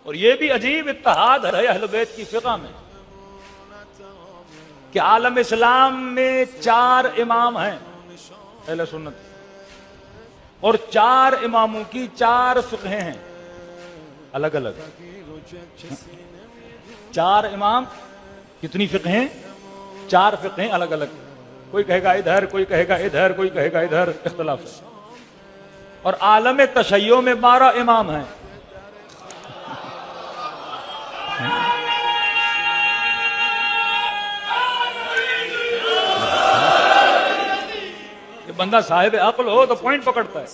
और ये भी अजीब इत्तेहाद है अहले बैत की फिक़ह में कि आलम इस्लाम में 4 इमाम हैं अहले सुन्नत, और 4 इमामों की 4 फिक़हें हैं अलग अलग। 4 इमाम कितनी फिक़हें? 4 फिक़हें अलग अलग। कोई कहेगा इधर, कोई कहेगा इधर, कोई कहेगा इधर, इख्तिलाफ है। और आलम तशय्यो में 12 इमाम हैं। ये बंदा साहिब अक्ल हो तो पॉइंट पकड़ता है।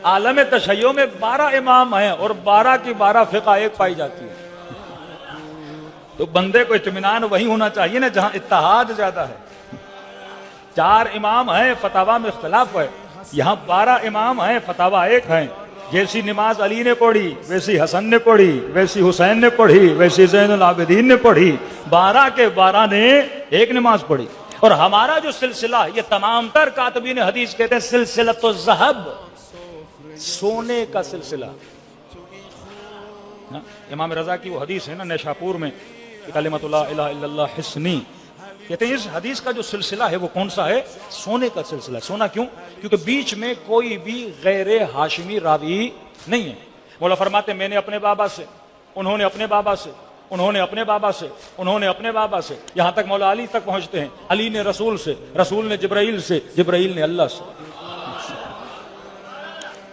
आलम तशय्यो में 12 इमाम हैं और 12 की 12 फिक़ह एक पाई जाती है। तो बंदे को इत्मीनान वही होना चाहिए ना जहां इत्तेहाद ज्यादा है। 4 इमाम हैं, फतावा में इख्तिलाफ है। यहाँ 12 इमाम हैं, फतावा एक है। जैसी नमाज अली ने पढ़ी वैसी हसन ने पढ़ी, वैसी हुसैन ने पढ़ी, वैसी ज़ैनुल आबिदीन ने पढ़ी। 12 के 12 ने एक नमाज पढ़ी। और हमारा जो सिलसिला, ये तमाम तर कातबीन हदीस कहते हैं सिलसिलतो ज़हब, सोने का सिलसिला। इमाम रजा की वो हदीस है ना नेशापुर में, कलिमतुल ला इलाहा इल्लल्लाह हिस्नी, कहते हैं इस हदीस का जो सिलसिला है वो कौन सा है? सोने का सिलसिला। सोना क्यों? क्योंकि बीच में कोई भी गैर हाशिमी रावी नहीं है। मौला फरमाते मैंने अपने बाबा से, उन्होंने अपने बाबा से, उन्होंने अपने बाबा से, उन्होंने अपने बाबा से, यहां तक मौला अली तक पहुंचते हैं। अली ने रसूल से, रसूल ने जिब्राइल से, जिब्राइल ने अल्लाह से।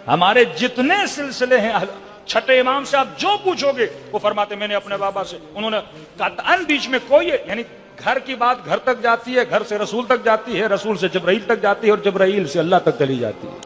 हमारे जितने सिलसिले हैं, छठे इमाम से आप जो पूछोगे वो फरमाते मैंने अपने बाबा से, उन्होंने। कतअन बीच में कोई, यानी घर की बात घर तक जाती है, घर से रसूल तक जाती है, रसूल से जिब्राइल तक जाती है, और जिब्राइल से अल्लाह तक चली जाती है।